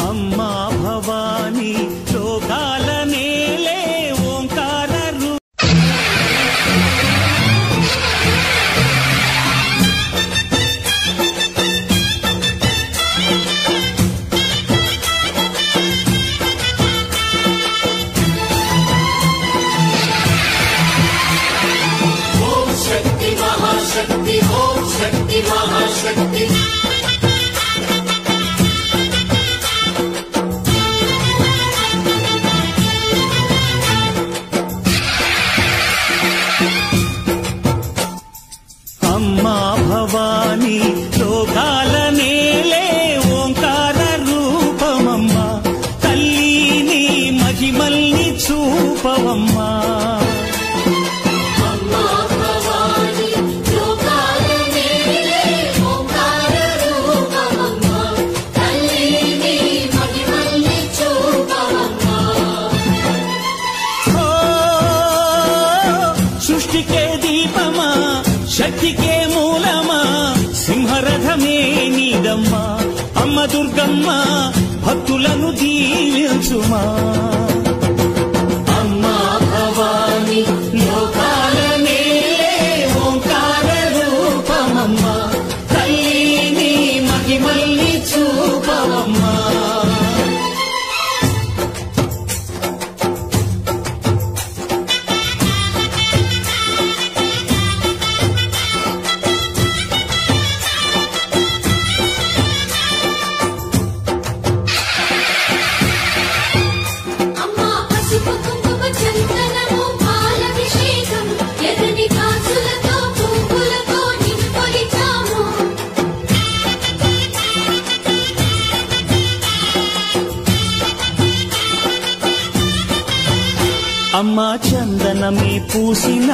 అమ్మా భవానీ లోకాల నేలే ఓంకార ఓం శక్తి మహాశక్తి ఓం శక్తి మహాశక్తి అమ్మా భవానీ లోకాల నేలే ఓంకార రూపమమ్మా తల్లిని మహిమల్ని చూపవమ్మా అమ్మా భవానీ లోకాల నేలే ఓంకార రూపమమ్మా తల్లిని మహిమల్ని చూపవమ్మా ఓ సృష్టికే దీపమా శక్తికే మూలమా సింహరథమే నీదమ్మా అమ్మ దుర్గమ్మ భక్తులను దీవించుమా అమ్మా భవానీ లోకాల నేలే ఓంకార రూపమమ్మా తల్లిని మహిమల్ని చూపవమ్మా అమ్మా పసుపు కుంకుమ చందనము పాలభిషేకం ఎర్రని కాసులతో పువ్వులతో నిన్ను కొలిచాము అమ్మా చందనమే పూసిన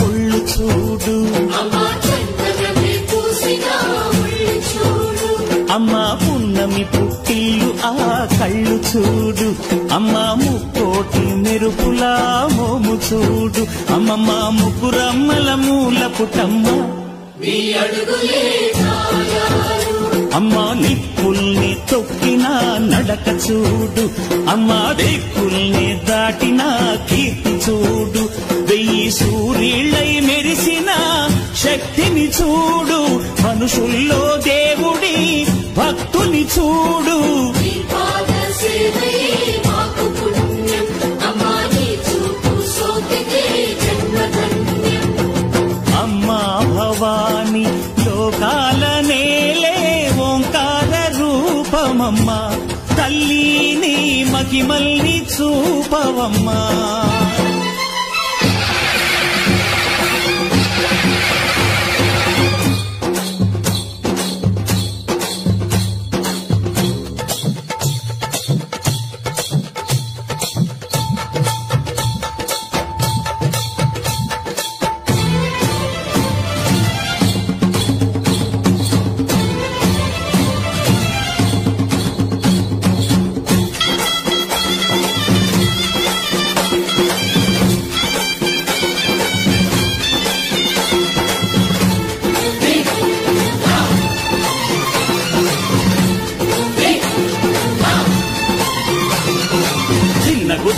ఒళ్ళు చూడు అమ్మా చందనమే పూసిన ఒళ్ళు చూడు అమ్మా పున్నమి పుట్టిల్లు ఆ కళ్ళు చూడు అమ్మా ముక్కోటి మెరుపులా మోము చూడు అమ్మమ్మ ముగ్గురమ్మల మూల పుటమ్మ నీ అడుగులే ఛాయాలు అమ్మా నిప్పుల్ని తొక్కిన నడక చూడు అమ్మా దిక్కుల్ని దాటిన కీర్తి చూడు వెయ్యి సూర్యుళ్ళై మెరిసిన శక్తిని చూడు మనుషుల్లో దేవుడి భక్తుని చూడు నీ పాద సేవయే మాకు పుణ్యం అమ్మా నీ చూపు సోకితే జన్మధన్యం అమ్మా భవానీ లోకాల నేలే ఓంకార రూపమమ్మా తల్లిని మహిమల్ని చూపవమ్మా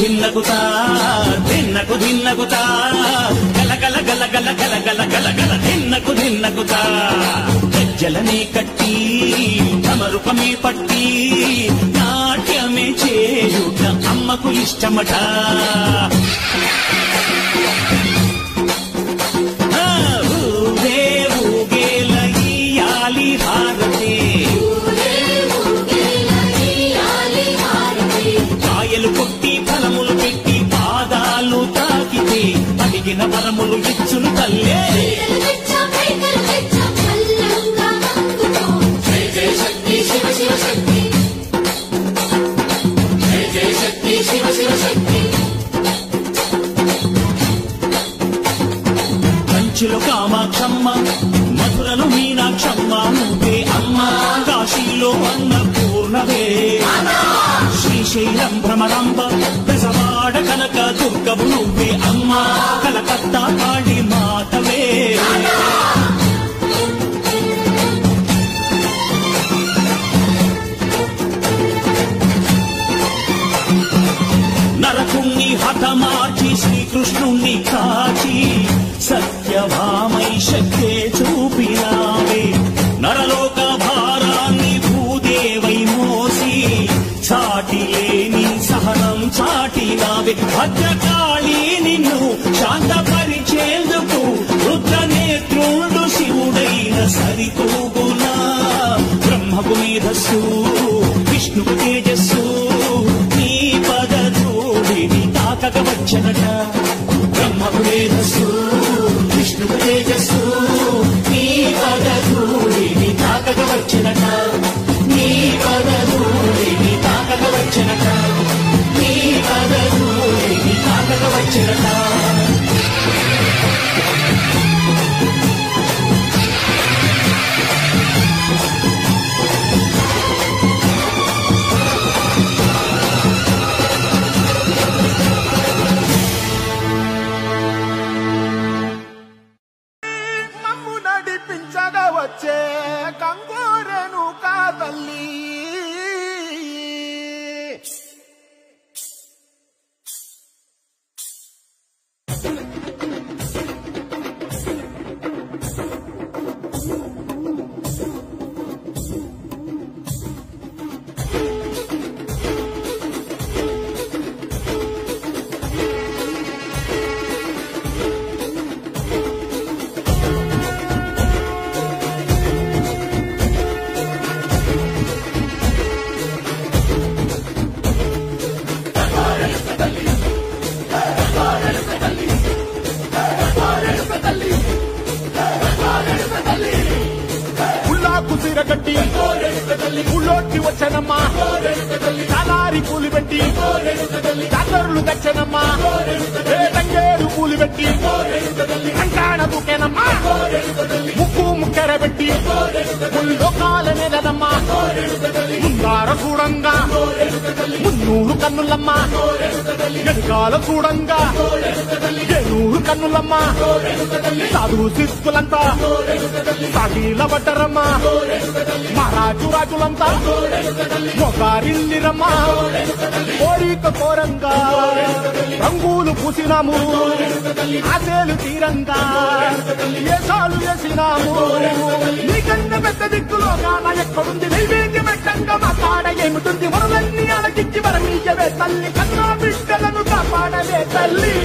ధిన్నకుతా ధిన్నకుతా గల గల గల గల గల గల గల గల ధిన్నకుతా గజ్జలనే కట్టి తమరుపమే పట్టి నాట్యమే చేయుట అమ్మకు ఇష్టమట ఊగే ఊగేల ఇయ్యాలి భారతే కాయలు కొట్టి ఫలములు పెట్టి పాదాలు తాకితే అడిగిన వరములు ఇచ్చును తల్లే జై జై శక్తి శివ శివ శక్తి జై జై శక్తి శివ శివ శక్తి కంచిలో కామాక్షమ్మ మధురలో మీనాక్షమ్మ నువ్వే అమ్మ కాశీలో అన్నపూర్ణవే శ్రీశైలం భ్రమరాంబ పెసవాడ కనక దుర్గవు నువ్వే అమ్మ కలకత్తా కాళీ మాతవే కృష్ణుణ్ణి కాచి సత్యభామై శక్తే చూపినావే నరలోక భారాన్ని భూదేవై మోసి చాటి లేని సహనం చాటినావే భద్రకాళి నిన్ను శాంతపరిచేందుకు రుద్రనేత్రుడు శివుడైన సరితూగునా బ్రహ్మకు మేధస్సు విష్ణుకు తేజస్సు నీ పదధూళిని తాకక వచ్చనట బ్రహ్మకు మేధస్సు విష్ణుకు తేజస్సు నీ పదధూళిని తాకక వచ్చనట నీ పదధూళిని తాకక వచ్చనట నీ పదధూళిని తాకక వచ్చనట వచ్చే కంగోరెను కాదల్లి కుసిరగట్టి ఊళ్ళోకి వచ్చనమ్మా చాలారి పూలు పెట్టి జాతరులు తెచ్చనమ్మా తంగేరు పూలు పెట్టి కంటాణ దూకేనమ్మా ముక్కు ముక్కెర పెట్టి లోకాల నెలనమ్మా ముందార చూడంగా మున్నూరు కన్నులమ్మా ఎదుగాల చూడంగా ఏనూరు కన్నులమ్మా సాధు శిస్తులంతా సాగిల పడ్డరమ్మా మహారాజు రాజులంతా మొగారిల్లిరమ్మా కోరిక కోరంగా రంగులు పూసినాము ఆశలు తీరంగా ఏసాలు వేసినాము నీకన్నా పెద్ద దిక్కులో గాన ఎక్కడుంది నైవేద్యం పెట్టంగా మా కాడ ఏమిటుంది మొరలన్నీ అలకించి వరమీయవే తల్లి కన్నా బిడ్డలను కాపాడవే తల్లి